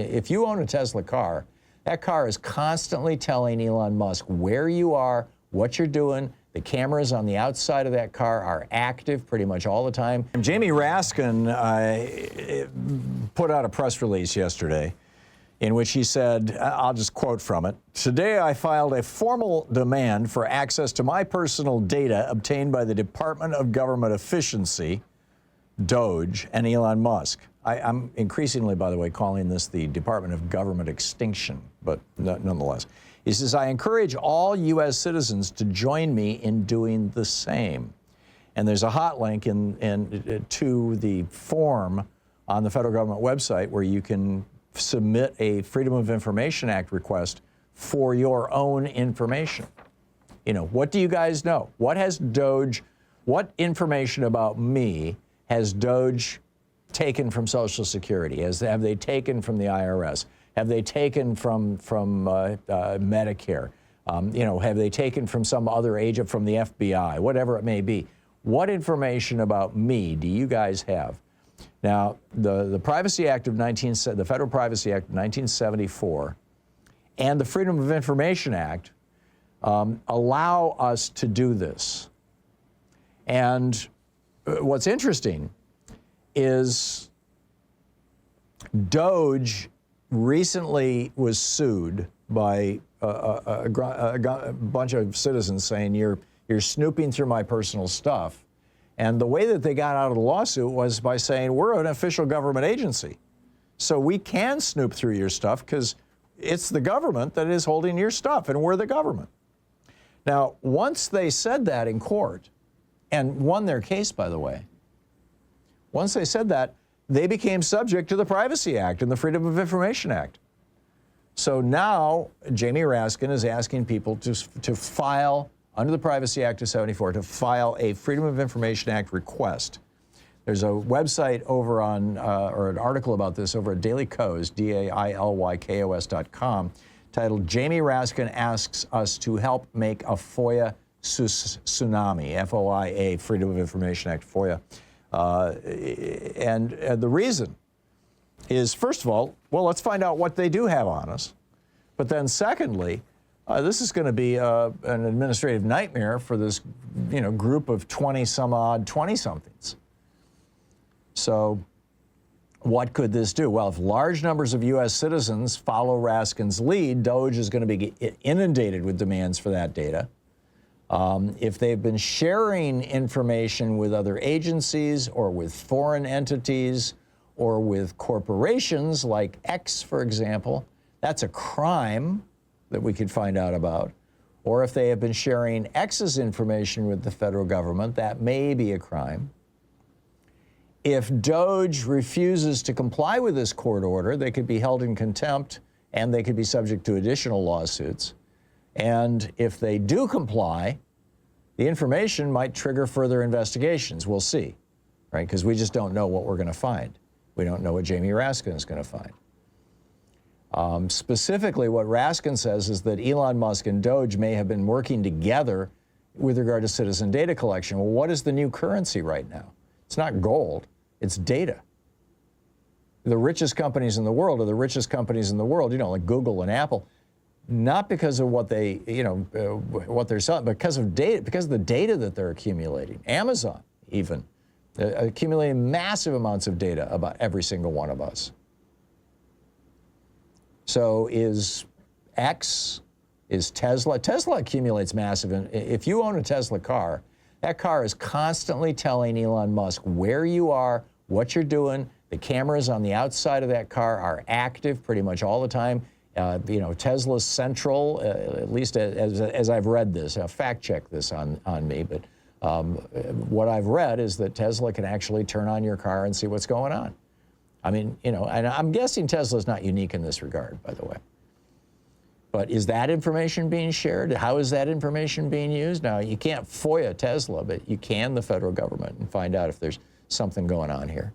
If you own a Tesla car, that car is constantly telling Elon Musk where you are, what you're doing. The cameras on the outside of that car are active pretty much all the time. Jaime Raskin put out a press release yesterday in which he said, I'll just quote from it, "Today I filed a formal demand for access to my personal data obtained by the Department of Government Efficiency, DOGE, and Elon Musk." I'm increasingly, by the way, calling this the Department of Government Extinction, but nonetheless. He says, "I encourage all U.S. citizens to join me in doing the same." And there's a hot link to the form on the federal government website where you can submit a Freedom of Information Act request for your own information. You know, what do you guys know? What information about me has DOGE taken from Social Security? Have they taken from the IRS? Have they taken from Medicare? Have they taken from some other agent, from the FBI, whatever it may be? What information about me do you guys have? Now, the Privacy Act of the Federal Privacy Act of 1974 and the Freedom of Information Act allow us to do this. And what's interesting is DOGE recently was sued by a bunch of citizens saying you're snooping through my personal stuff. And the way that they got out of the lawsuit was by saying we're an official government agency. So we can snoop through your stuff because it's the government that is holding your stuff and we're the government. Now, once they said that in court and won their case, by the way, once they said that, they became subject to the Privacy Act and the Freedom of Information Act. So now Jaime Raskin is asking people to file, under the Privacy Act of 74, to file a Freedom of Information Act request. There's a website over on, or an article about this over at Daily Kos, DAILYKOS.com, titled "Jaime Raskin Asks Us to Help Make a FOIA Tsunami," FOIA, Freedom of Information Act, FOIA. And the reason is, first of all, well, let's find out what they do have on us. But then secondly, this is going to be an administrative nightmare for this, group of 20-some-odd 20-somethings. So what could this do? Well, if large numbers of U.S. citizens follow Raskin's lead, DOGE is going to be inundated with demands for that data. If they've been sharing information with other agencies or with foreign entities or with corporations like X, for example, that's a crime that we could find out about. Or if they have been sharing X's information with the federal government, that may be a crime. If DOGE refuses to comply with this court order, they could be held in contempt and they could be subject to additional lawsuits. And if they do comply, the information might trigger further investigations. We'll see, right? Because we just don't know what we're going to find. We don't know what Jaime Raskin is going to find. Specifically, what Raskin says is that Elon Musk and DOGE may have been working together with regard to citizen data collection. Well, what is the new currency right now? It's not gold, it's data. The richest companies in the world are the richest companies in the world, like Google and Apple. Not because of what they, what they're selling, but because of data, because of the data that they're accumulating. Amazon, even, accumulating massive amounts of data about every single one of us. So is X, is Tesla? Tesla accumulates massive. If you own a Tesla car, that car is constantly telling Elon Musk where you are, what you're doing. The cameras on the outside of that car are active pretty much all the time. Tesla's central, at least as I've read this, fact check this on me, but what I've read is that Tesla can actually turn on your car and see what's going on. I mean, and I'm guessing Tesla's not unique in this regard, by the way. But is that information being shared? How is that information being used? Now, you can't FOIA Tesla, but you can the federal government and find out if there's something going on here.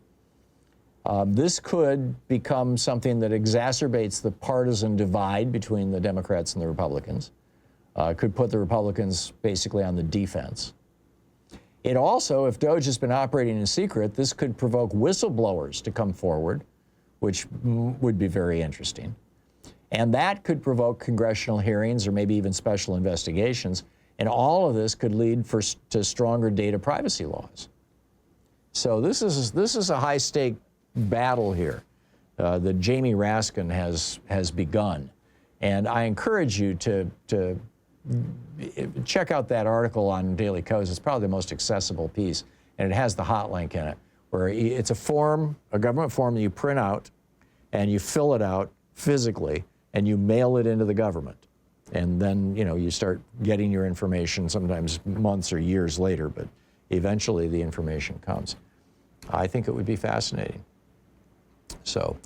This could become something that exacerbates the partisan divide between the Democrats and the Republicans. Could put the Republicans basically on the defense. It also, if DOGE has been operating in secret, this could provoke whistleblowers to come forward which would be very interesting. And that could provoke congressional hearings or maybe even special investigations. And all of this could lead to stronger data privacy laws. So this is a high-stake battle here that Jaime Raskin has begun. And I encourage you to check out that article on Daily Kos. It's probably the most accessible piece, and it has the hot link in it, where it's a form, a government form that you print out, and you fill it out physically, and you mail it into the government. And then, you know, you start getting your information sometimes months or years later, but eventually the information comes. I think it would be fascinating. So,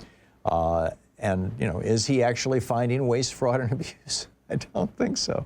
and, you know, is he actually finding waste, fraud, and abuse? I don't think so.